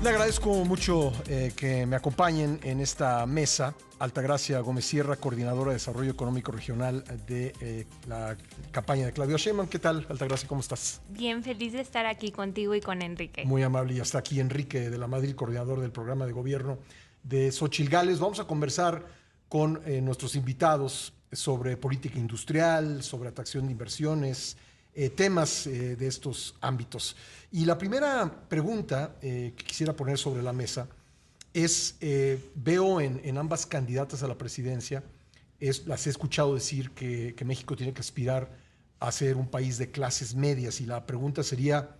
Le agradezco mucho que me acompañen en esta mesa. Altagracia Gómez Sierra, coordinadora de Desarrollo Económico Regional de la campaña de Claudia Sheinbaum. ¿Qué tal, Altagracia? ¿Cómo estás? Bien, feliz de estar aquí contigo y con Enrique. Muy amable. Y hasta aquí Enrique de la Madrid, coordinador del programa de gobierno de Xóchitl Gálvez. Vamos a conversar con nuestros invitados sobre política industrial, sobre atracción de inversiones, temas de estos ámbitos. Y la primera pregunta que quisiera poner sobre la mesa es, veo en ambas candidatas a la presidencia, las he escuchado decir que México tiene que aspirar a ser un país de clases medias, y la pregunta sería,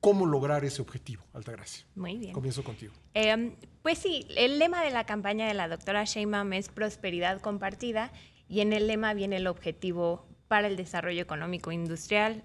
¿cómo lograr ese objetivo, Altagracia? Muy bien. Comienzo contigo. Pues sí, el lema de la campaña de la doctora Sheinbaum es prosperidad compartida, y en el lema viene el objetivo para el desarrollo económico industrial,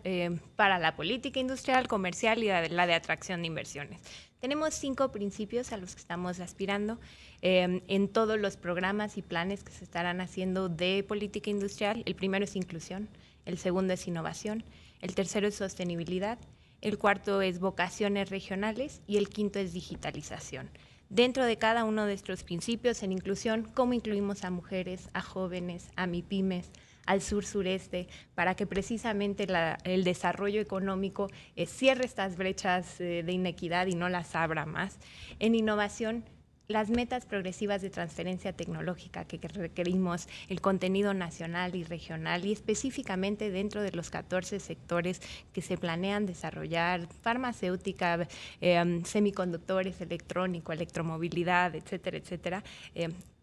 para la política industrial, comercial y la de atracción de inversiones. Tenemos 5 principios a los que estamos aspirando en todos los programas y planes que se estarán haciendo de política industrial. El primero es inclusión, el segundo es innovación, el tercero es sostenibilidad, el cuarto es vocaciones regionales y el quinto es digitalización. Dentro de cada uno de estos principios, en inclusión, ¿cómo incluimos a mujeres, a jóvenes, a MIPYMES, al sur-sureste, para que precisamente el desarrollo económico cierre estas brechas de inequidad y no las abra más? En innovación, las metas progresivas de transferencia tecnológica que requerimos, el contenido nacional y regional, y específicamente dentro de los 14 sectores que se planean desarrollar: farmacéutica, semiconductores, electrónico, electromovilidad, etcétera, etcétera.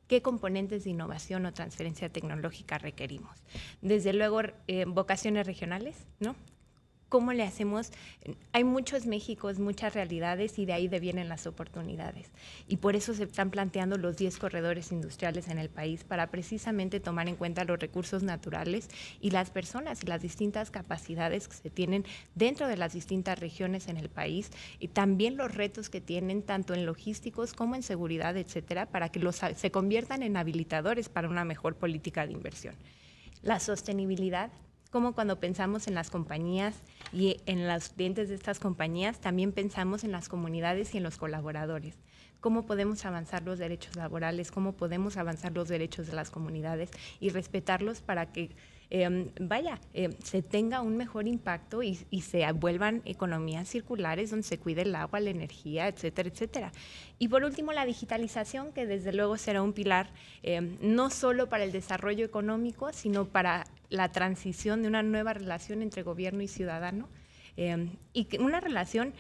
¿Qué componentes de innovación o transferencia tecnológica requerimos? Desde luego, vocaciones regionales, ¿no? ¿Cómo le hacemos? Hay muchos Méxicos, muchas realidades, y de ahí devienen las oportunidades. Y por eso se están planteando los 10 corredores industriales en el país, para precisamente tomar en cuenta los recursos naturales y las personas y las distintas capacidades que se tienen dentro de las distintas regiones en el país, y también los retos que tienen tanto en logísticos como en seguridad, etcétera, para que se conviertan en habilitadores para una mejor política de inversión. La sostenibilidad, como cuando pensamos en las compañías y en los clientes de estas compañías, también pensamos en las comunidades y en los colaboradores. ¿Cómo podemos avanzar los derechos laborales? ¿Cómo podemos avanzar los derechos de las comunidades y respetarlos para que se tenga un mejor impacto y se vuelvan economías circulares donde se cuide el agua, la energía, etcétera, etcétera? Y por último, la digitalización, que desde luego será un pilar no solo para el desarrollo económico, sino para la transición de una nueva relación entre gobierno y ciudadano, y una relación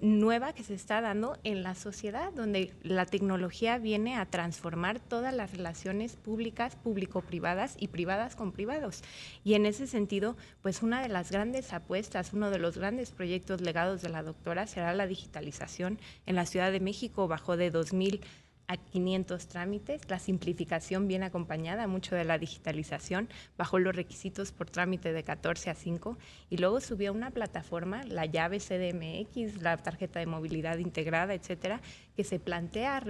nueva que se está dando en la sociedad, donde la tecnología viene a transformar todas las relaciones públicas, público-privadas y privadas con privados. Y en ese sentido, pues una de las grandes apuestas, uno de los grandes proyectos legados de la doctora será la digitalización. En la Ciudad de México bajó de 2,000 a 500 trámites. La simplificación viene acompañada mucho de la digitalización, bajó los requisitos por trámite de 14 a 5, y luego subió a una plataforma, la llave CDMX, la tarjeta de movilidad integrada, etcétera, que se plantea,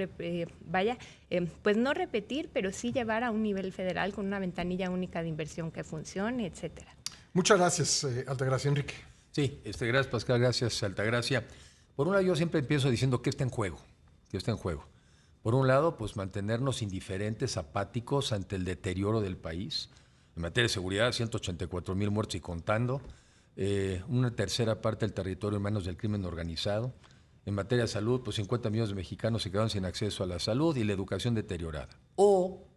pues no repetir, pero sí llevar a un nivel federal con una ventanilla única de inversión que funcione, etcétera. Muchas gracias, Altagracia. Enrique. Sí, gracias, Pascal, gracias, Altagracia. Por un lado, yo siempre empiezo diciendo que está en juego, que está en juego. Por un lado, pues mantenernos indiferentes, apáticos ante el deterioro del país. En materia de seguridad, 184,000 muertos y contando. Una tercera parte del territorio en manos del crimen organizado. En materia de salud, pues 50 millones de mexicanos se quedaron sin acceso a la salud y la educación deteriorada. O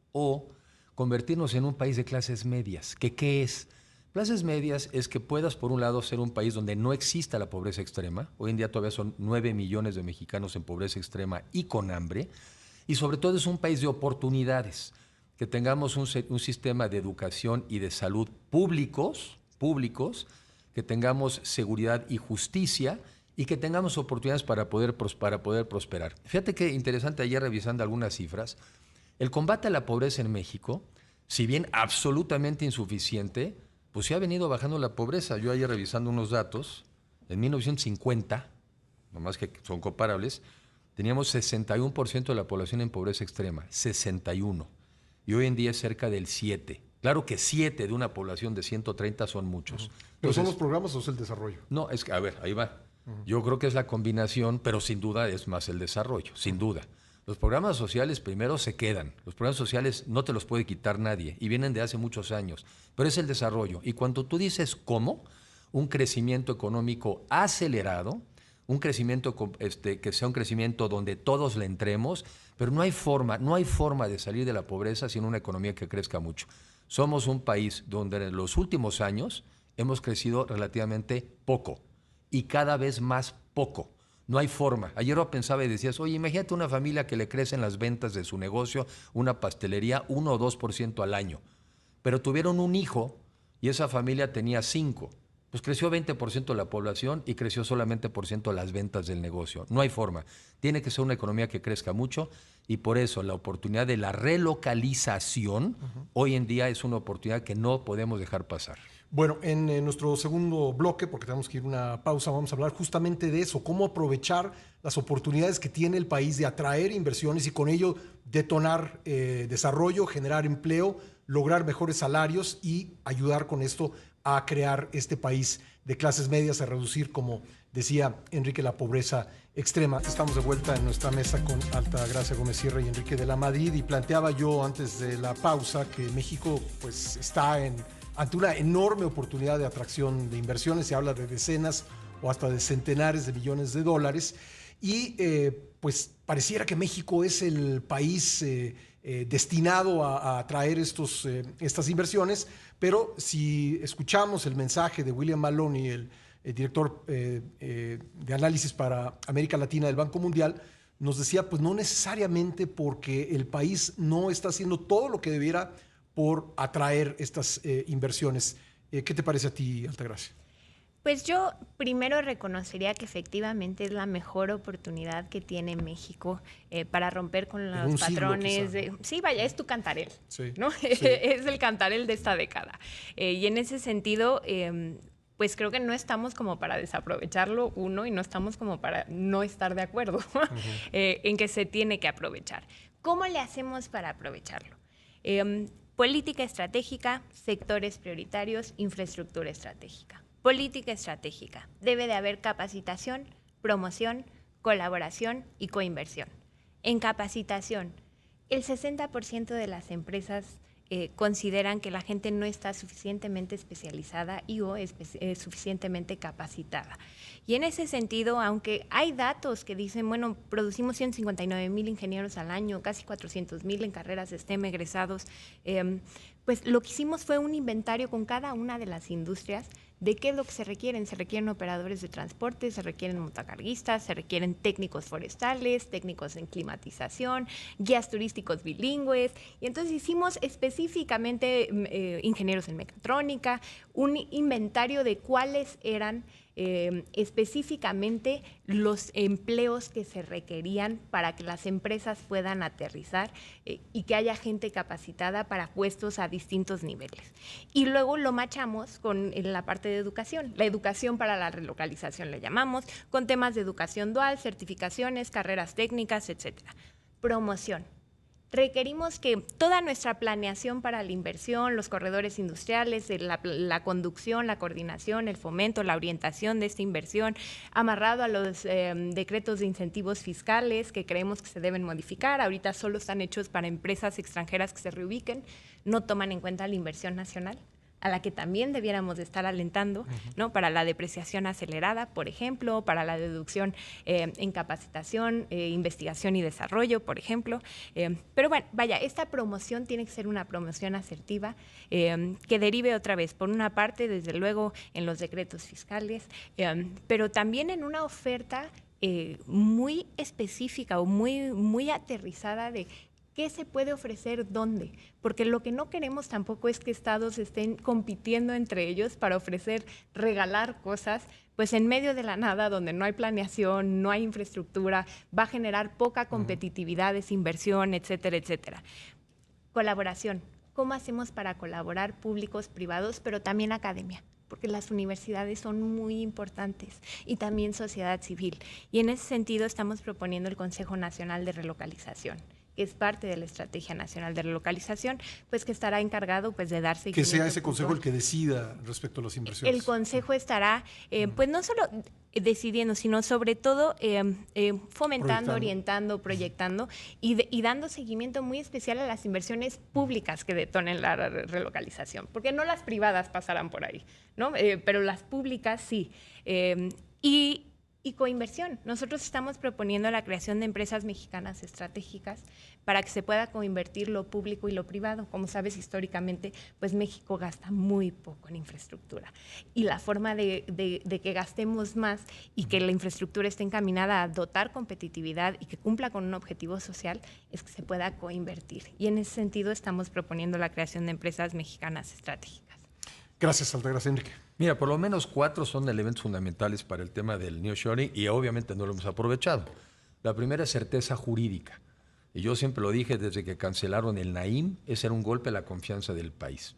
convertirnos en un país de clases medias. ¿Qué es? Clases medias es que puedas, por un lado, ser un país donde no exista la pobreza extrema. Hoy en día todavía son 9 millones de mexicanos en pobreza extrema y con hambre. Y sobre todo es un país de oportunidades, que tengamos un sistema de educación y de salud públicos, que tengamos seguridad y justicia, y que tengamos oportunidades para poder prosperar. Fíjate qué interesante, ayer revisando algunas cifras, el combate a la pobreza en México, si bien absolutamente insuficiente, pues sí ha venido bajando la pobreza. Yo ayer revisando unos datos, en 1950, nomás que son comparables, teníamos 61% de la población en pobreza extrema, 61%, y hoy en día es cerca del 7%. Claro que 7 de una población de 130 son muchos. ¿Pero son los programas o es el desarrollo? No, es que, a ver, ahí va. Yo creo que es la combinación, pero sin duda es más el desarrollo, sin duda. Los programas sociales primero se quedan. Los programas sociales no te los puede quitar nadie y vienen de hace muchos años, pero es el desarrollo. Y cuando tú dices cómo, un crecimiento económico acelerado, un crecimiento que sea un crecimiento donde todos le entremos, pero no hay forma de salir de la pobreza sin una economía que crezca mucho. Somos un país donde en los últimos años hemos crecido relativamente poco y cada vez más poco. No hay forma. Ayer lo pensaba y decías, oye, imagínate una familia que le crecen las ventas de su negocio, una pastelería, 1 o 2% al año, pero tuvieron un hijo y esa familia tenía 5. Pues creció 20% la población y creció solamente por ciento las ventas del negocio. No hay forma. Tiene que ser una economía que crezca mucho y por eso la oportunidad de la relocalización hoy en día es una oportunidad que no podemos dejar pasar. Bueno, en nuestro segundo bloque, porque tenemos que ir a una pausa, vamos a hablar justamente de eso, cómo aprovechar las oportunidades que tiene el país de atraer inversiones y con ello detonar desarrollo, generar empleo, lograr mejores salarios y ayudar con esto a crear este país de clases medias, a reducir, como decía Enrique, la pobreza extrema. Estamos de vuelta en nuestra mesa con Altagracia Gómez Sierra y Enrique de la Madrid, y planteaba yo antes de la pausa que México pues está ante una enorme oportunidad de atracción de inversiones. Se habla de decenas o hasta de centenares de millones de dólares y pues pareciera que México es el país destinado a atraer estas inversiones, pero si escuchamos el mensaje de William Maloney, el director de análisis para América Latina del Banco Mundial, nos decía, pues no necesariamente porque el país no está haciendo todo lo que debiera por atraer estas inversiones. ¿Qué te parece a ti, Altagracia? Pues yo primero reconocería que efectivamente es la mejor oportunidad que tiene México para romper con los patrones. Sí, vaya, es tu cantarel, sí, ¿no? Sí. Es el cantarel de esta década. Y en ese sentido, pues creo que no estamos como para desaprovecharlo, y no estamos como para no estar de acuerdo en que se tiene que aprovechar. ¿Cómo le hacemos para aprovecharlo? Política estratégica, sectores prioritarios, infraestructura estratégica. Política estratégica. Debe de haber capacitación, promoción, colaboración y coinversión. En capacitación, el 60% de las empresas consideran que la gente no está suficientemente especializada o suficientemente capacitada. Y en ese sentido, aunque hay datos que dicen, bueno, producimos 159,000 ingenieros al año, casi 400,000 en carreras STEM egresados, pues lo que hicimos fue un inventario con cada una de las industrias de qué es lo que se requieren. Se requieren operadores de transporte, se requieren montacarguistas, se requieren técnicos forestales, técnicos en climatización, guías turísticos bilingües. Y entonces hicimos específicamente ingenieros en mecatrónica, un inventario de cuáles eran específicamente los empleos que se requerían para que las empresas puedan aterrizar y que haya gente capacitada para puestos a distintos niveles. Y luego lo machamos con la parte de educación, la educación para la relocalización le llamamos, con temas de educación dual, certificaciones, carreras técnicas, etcétera. Promoción. Requerimos que toda nuestra planeación para la inversión, los corredores industriales, la conducción, la coordinación, el fomento, la orientación de esta inversión, amarrado a los decretos de incentivos fiscales que creemos que se deben modificar. Ahorita solo están hechos para empresas extranjeras que se reubiquen, no toman en cuenta la inversión nacional, a la que también debiéramos de estar alentando, ¿no? Para la depreciación acelerada, por ejemplo, para la deducción en capacitación, investigación y desarrollo, por ejemplo. Pero bueno, vaya, esta promoción tiene que ser una promoción asertiva que derive otra vez, por una parte, desde luego, en los decretos fiscales, pero también en una oferta muy específica o muy aterrizada de ¿qué se puede ofrecer dónde? Porque lo que no queremos tampoco es que estados estén compitiendo entre ellos para regalar cosas, pues en medio de la nada, donde no hay planeación, no hay infraestructura, va a generar poca competitividad, desinversión, etcétera, etcétera. Colaboración. ¿Cómo hacemos para colaborar públicos, privados, pero también academia? Porque las universidades son muy importantes y también sociedad civil. Y en ese sentido estamos proponiendo el Consejo Nacional de Relocalización, que es parte de la Estrategia Nacional de Relocalización, pues que estará encargado pues de dar seguimiento. Que sea ese consejo el que decida respecto a las inversiones. El consejo estará, pues no solo decidiendo, sino sobre todo fomentando, orientando, proyectando y dando seguimiento muy especial a las inversiones públicas que detonen la relocalización, porque no las privadas pasarán por ahí, ¿no? Pero las públicas sí. Y coinversión. Nosotros estamos proponiendo la creación de empresas mexicanas estratégicas para que se pueda coinvertir lo público y lo privado. Como sabes, históricamente, pues México gasta muy poco en infraestructura. Y la forma de que gastemos más y que la infraestructura esté encaminada a dotar competitividad y que cumpla con un objetivo social es que se pueda coinvertir. Y en ese sentido estamos proponiendo la creación de empresas mexicanas estratégicas. Gracias, Altagracia. Enrique. Mira, por lo menos 4 son elementos fundamentales para el tema del nearshoring y obviamente no lo hemos aprovechado. La primera es certeza jurídica. Y yo siempre lo dije desde que cancelaron el Naim, ese era un golpe a la confianza del país.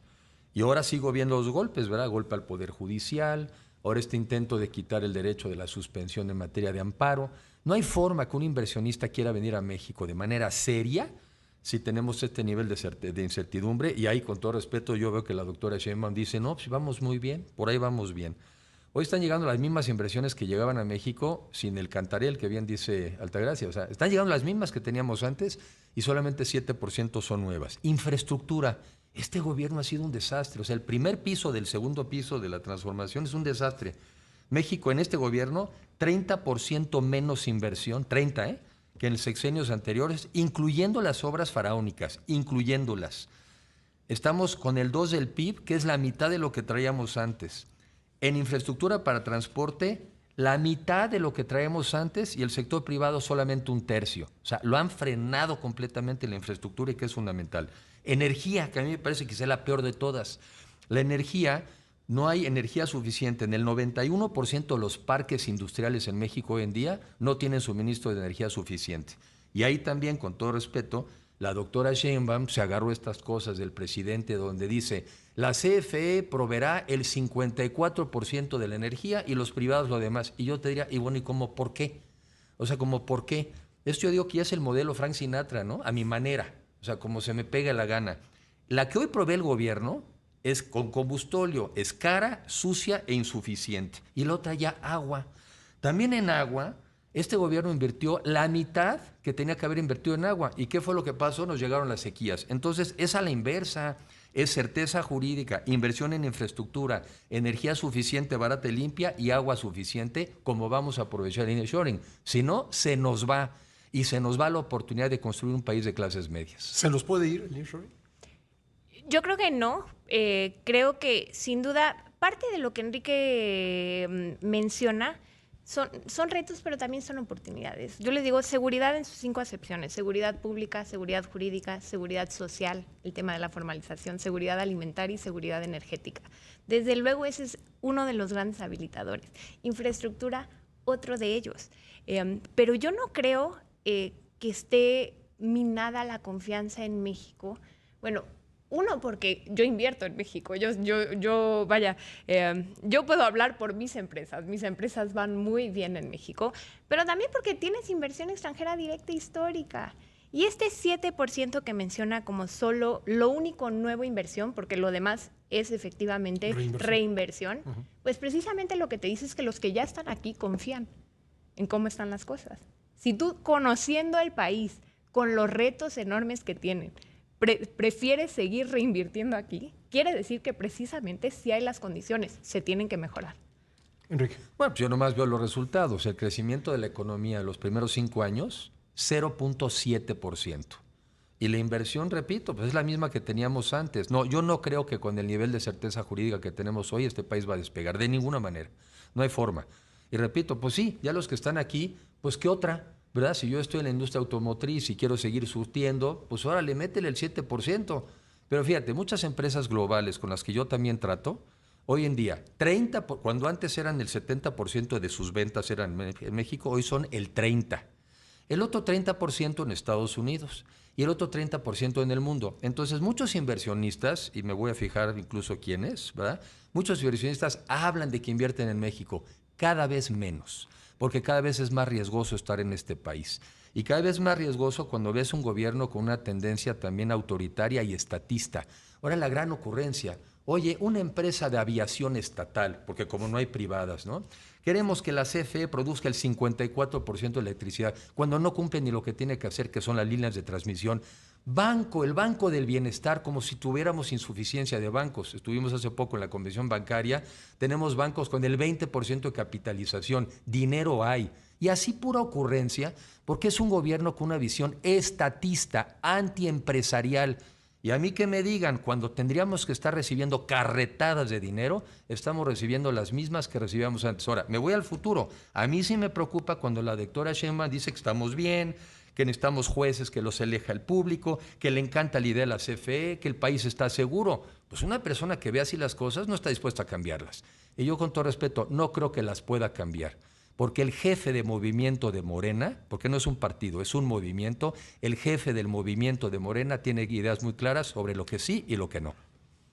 Y ahora sigo viendo los golpes, ¿verdad? Golpe al Poder Judicial, ahora este intento de quitar el derecho de la suspensión en materia de amparo. No hay forma que un inversionista quiera venir a México de manera seria si tenemos este nivel de incertidumbre, y ahí, con todo respeto, yo veo que la doctora Sheinbaum dice, no, pues vamos muy bien, por ahí vamos bien. Hoy están llegando las mismas inversiones que llegaban a México sin el cantarel, que bien dice Altagracia. O sea, están llegando las mismas que teníamos antes y solamente 7% son nuevas. Infraestructura. Este gobierno ha sido un desastre. O sea, el primer piso del segundo piso de la transformación es un desastre. México, en este gobierno, 30% menos inversión, 30, que en los sexenios anteriores, incluyendo las obras faraónicas, incluyéndolas. Estamos con el 2 del PIB, que es la mitad de lo que traíamos antes. En infraestructura para transporte, la mitad de lo que traíamos antes, y el sector privado solamente un tercio. O sea, lo han frenado completamente la infraestructura, y que es fundamental. Energía, que a mí me parece que es la peor de todas. La energía, no hay energía suficiente. En el 91% de los parques industriales en México hoy en día no tienen suministro de energía suficiente. Y ahí también, con todo respeto, la doctora Sheinbaum se agarró estas cosas del presidente, donde dice, la CFE proveerá el 54% de la energía y los privados lo demás. Y yo te diría, y bueno, ¿y cómo por qué? O sea, ¿cómo por qué? Esto yo digo que ya es el modelo Frank Sinatra, ¿no? A mi manera, o sea, como se me pega la gana. La que hoy provee el gobierno es con combustóleo, es cara, sucia e insuficiente. Y la otra ya agua. También en agua, este gobierno invirtió la mitad que tenía que haber invertido en agua. ¿Y qué fue lo que pasó? Nos llegaron las sequías. Entonces, es a la inversa, es certeza jurídica, inversión en infraestructura, energía suficiente, barata y limpia, y agua suficiente, como vamos a aprovechar el nearshoring. Si no, se nos va. Y se nos va la oportunidad de construir un país de clases medias. ¿Se nos puede ir el nearshoring? Yo creo que no. Creo que, sin duda, parte de lo que Enrique menciona son retos, pero también son oportunidades. Yo les digo seguridad en sus 5 acepciones: seguridad pública, seguridad jurídica, seguridad social, el tema de la formalización, seguridad alimentaria y seguridad energética. Desde luego, ese es uno de los grandes habilitadores. Infraestructura, otro de ellos. Pero yo no creo que esté minada la confianza en México. Bueno, uno, porque yo invierto en México. Yo puedo hablar por mis empresas van muy bien en México, pero también porque tienes inversión extranjera directa histórica. Y este 7% que menciona como solo lo único nuevo inversión, porque lo demás es efectivamente reinversión, pues precisamente lo que te dice es que los que ya están aquí confían en cómo están las cosas. Si tú, conociendo el país, con los retos enormes que tienen, prefieres seguir reinvirtiendo aquí, quiere decir que precisamente si hay las condiciones, se tienen que mejorar. Enrique. Bueno, pues yo nomás veo los resultados. El crecimiento de la economía en los primeros 5 años, 0.7%. Y la inversión, repito, pues es la misma que teníamos antes. No, yo no creo que con el nivel de certeza jurídica que tenemos hoy este país va a despegar, de ninguna manera. No hay forma. Y repito, pues sí, ya los que están aquí, pues ¿qué otra? ¿Verdad? Si yo estoy en la industria automotriz y quiero seguir surtiendo, pues órale, métele el 7%. Pero fíjate, muchas empresas globales con las que yo también trato, hoy en día, cuando antes eran el 70% de sus ventas eran en México, hoy son el 30%. El otro 30% en Estados Unidos y el otro 30% en el mundo. Entonces, muchos inversionistas, y me voy a fijar incluso quiénes, ¿verdad? Muchos inversionistas hablan de que invierten en México, cada vez menos. porque cada vez es más riesgoso estar en este país. Y cada vez más riesgoso cuando ves un gobierno con una tendencia también autoritaria y estatista. Ahora la gran ocurrencia, oye, una empresa de aviación estatal, porque como no hay privadas, ¿no? Queremos que la CFE produzca el 54% de electricidad, cuando no cumple ni lo que tiene que hacer, que son las líneas de transmisión. El Banco del Bienestar, como si tuviéramos insuficiencia de bancos. Estuvimos hace poco en la Convención Bancaria, tenemos bancos con el 20% de capitalización, dinero hay. Y así pura ocurrencia, porque es un gobierno con una visión estatista, antiempresarial. Y a mí que me digan, cuando tendríamos que estar recibiendo carretadas de dinero, estamos recibiendo las mismas que recibíamos antes. Ahora, me voy al futuro. A mí sí me preocupa cuando la doctora Sheinbaum dice que estamos bien, que necesitamos jueces que los elija el público, que le encanta la idea de la CFE, que el país está seguro. Pues una persona que ve así las cosas no está dispuesta a cambiarlas. Y yo, con todo respeto, no creo que las pueda cambiar. Porque el jefe de movimiento de Morena, porque no es un partido, es un movimiento, el jefe del movimiento de Morena tiene ideas muy claras sobre lo que sí y lo que no.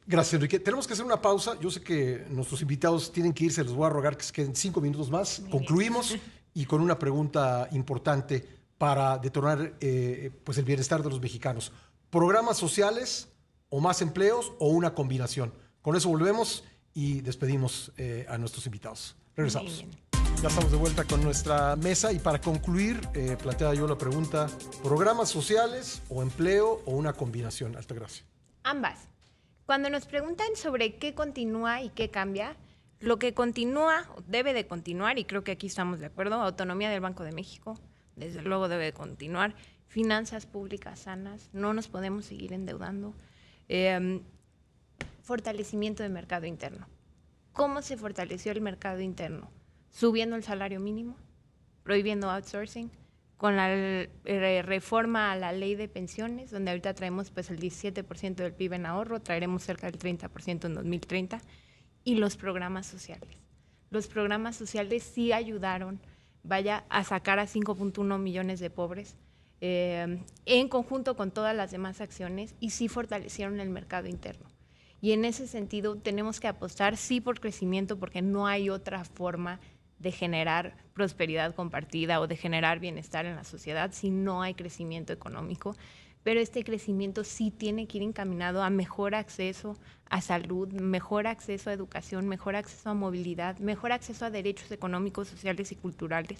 Gracias, Enrique. Tenemos que hacer una pausa. Yo sé que nuestros invitados tienen que irse. Les voy a rogar que se queden 5 minutos más. Concluimos y con una pregunta importante para detonar pues el bienestar de los mexicanos. ¿Programas sociales o más empleos o una combinación? Con eso volvemos y despedimos a nuestros invitados. Regresamos. Ya estamos de vuelta con nuestra mesa y para concluir, planteaba yo la pregunta, ¿programas sociales o empleo o una combinación? Altagracia. Ambas. Cuando nos preguntan sobre qué continúa y qué cambia, lo que continúa, debe de continuar, y creo que aquí estamos de acuerdo, autonomía del Banco de México, desde luego debe de continuar, finanzas públicas sanas, no nos podemos seguir endeudando, fortalecimiento del mercado interno. ¿Cómo se fortaleció el mercado interno? Subiendo el salario mínimo, prohibiendo outsourcing, con la reforma a la ley de pensiones, donde ahorita traemos pues el 17% del PIB en ahorro, traeremos cerca del 30% en 2030, y los programas sociales. Los programas sociales sí ayudaron, a sacar a 5.1 millones de pobres, en conjunto con todas las demás acciones, y sí fortalecieron el mercado interno. Y en ese sentido tenemos que apostar sí por crecimiento, porque no hay otra forma de generar prosperidad compartida o de generar bienestar en la sociedad si no hay crecimiento económico. Pero este crecimiento sí tiene que ir encaminado a mejor acceso a salud, mejor acceso a educación, mejor acceso a movilidad, mejor acceso a derechos económicos, sociales y culturales.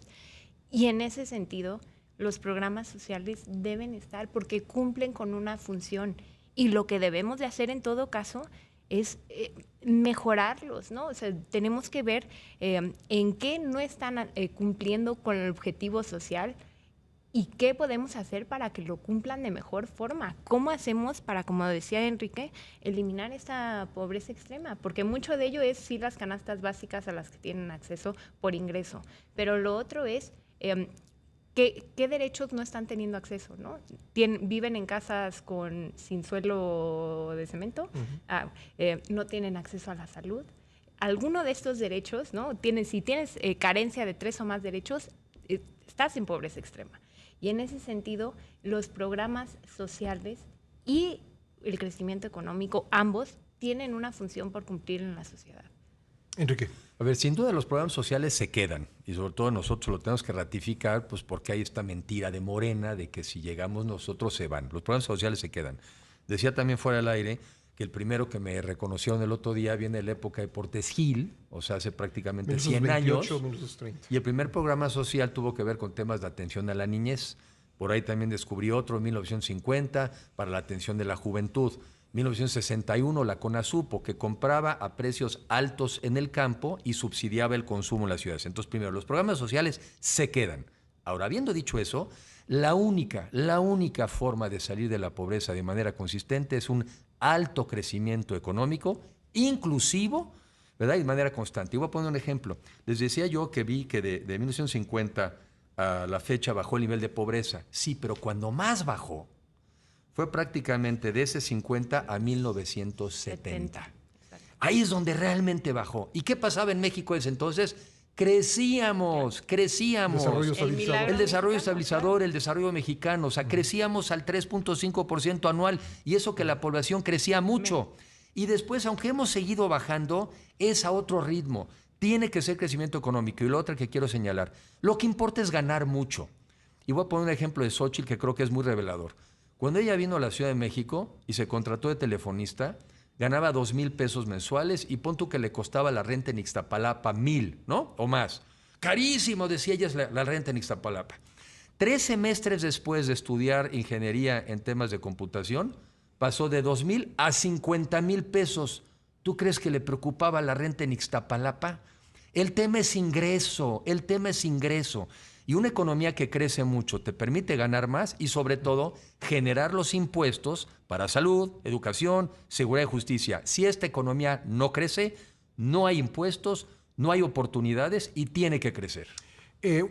Y en ese sentido, los programas sociales deben estar porque cumplen con una función. Y lo que debemos de hacer en todo caso es mejorarlos, ¿no? O sea, tenemos que ver en qué no están cumpliendo con el objetivo social y qué podemos hacer para que lo cumplan de mejor forma. ¿Cómo hacemos para, como decía Enrique, eliminar esta pobreza extrema? Porque mucho de ello es sí las canastas básicas a las que tienen acceso por ingreso, pero lo otro es ¿qué derechos no están teniendo acceso, ¿no? Viven en casas sin suelo de cemento, no tienen acceso a la salud. Alguno de estos derechos, ¿no? Si tienes carencia de 3 o más derechos, estás en pobreza extrema. Y en ese sentido, los programas sociales y el crecimiento económico, ambos, tienen una función por cumplir en la sociedad. Enrique. A ver, sin duda los programas sociales se quedan y sobre todo nosotros lo tenemos que ratificar, pues porque hay esta mentira de Morena de que si llegamos nosotros se van. Los programas sociales se quedan. Decía también fuera del aire que el primero que me reconocieron el otro día viene de la época de Portes Gil, o sea, hace prácticamente 100 años. 30. Y el primer programa social tuvo que ver con temas de atención a la niñez. Por ahí también descubrí otro en 1950 para la atención de la juventud. 1961 la CONASUPO, que compraba a precios altos en el campo y subsidiaba el consumo en las ciudades. Entonces, primero, los programas sociales se quedan. Ahora, habiendo dicho eso, la única forma de salir de la pobreza de manera consistente es un alto crecimiento económico, inclusivo, ¿verdad? Y de manera constante. Y voy a poner un ejemplo. Les decía yo que vi que de 1950 a la fecha bajó el nivel de pobreza. Sí, pero cuando más bajó fue prácticamente de ese 50 a 1970. Ahí es donde realmente bajó. ¿Y qué pasaba en México desde entonces? Crecíamos. El desarrollo estabilizador, el desarrollo mexicano. O sea, crecíamos al 3.5% anual y eso que la población crecía mucho. Y después, aunque hemos seguido bajando, es a otro ritmo. Tiene que ser crecimiento económico. Y lo otro que quiero señalar, lo que importa es ganar mucho. Y voy a poner un ejemplo de Xóchitl que creo que es muy revelador. Cuando ella vino a la Ciudad de México y se contrató de telefonista, ganaba 2,000 pesos mensuales y pon tú que le costaba la renta en Ixtapalapa 1,000, ¿no? O más. Carísimo, decía ella, es la renta en Ixtapalapa. 3 semestres después de estudiar ingeniería en temas de computación, pasó de 2,000 a 50,000 pesos. ¿Tú crees que le preocupaba la renta en Ixtapalapa? El tema es ingreso, el tema es ingreso. Y una economía que crece mucho te permite ganar más y sobre todo generar los impuestos para salud, educación, seguridad y justicia. Si esta economía no crece, no hay impuestos, no hay oportunidades y tiene que crecer.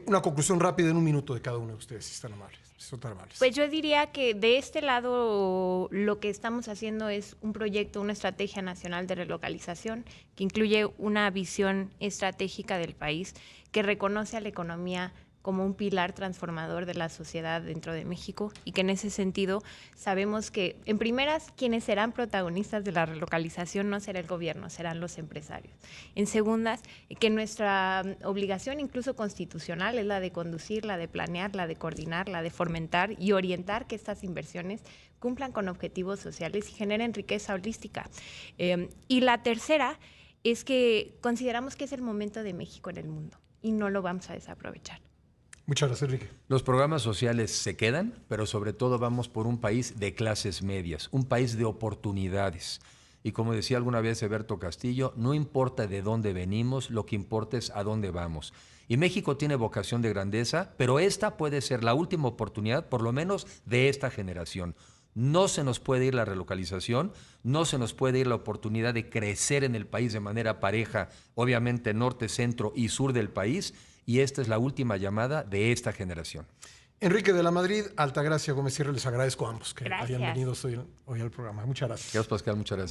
Una conclusión rápida en un minuto de cada uno de ustedes, si están amables. Si son tan amables. Pues yo diría que de este lado lo que estamos haciendo es un proyecto, una estrategia nacional de relocalización que incluye una visión estratégica del país que reconoce a la economía como un pilar transformador de la sociedad dentro de México y que en ese sentido sabemos que, en primeras, quienes serán protagonistas de la relocalización no será el gobierno, serán los empresarios. En segundas, que nuestra obligación incluso constitucional es la de conducir, la de planear, la de coordinar, la de fomentar y orientar que estas inversiones cumplan con objetivos sociales y generen riqueza holística. Y la tercera es que consideramos que es el momento de México en el mundo y no lo vamos a desaprovechar. Muchas gracias, Enrique. Los programas sociales se quedan, pero sobre todo vamos por un país de clases medias, un país de oportunidades. Y como decía alguna vez Eberto Castillo, no importa de dónde venimos, lo que importa es a dónde vamos. Y México tiene vocación de grandeza, pero esta puede ser la última oportunidad, por lo menos de esta generación. No se nos puede ir la relocalización, no se nos puede ir la oportunidad de crecer en el país de manera pareja, obviamente norte, centro y sur del país, y esta es la última llamada de esta generación. Enrique de la Madrid, Altagracia Gómez Sierra, les agradezco a ambos que Gracias. hayan venido hoy al programa. Muchas gracias. Gracias, Pascal, muchas gracias.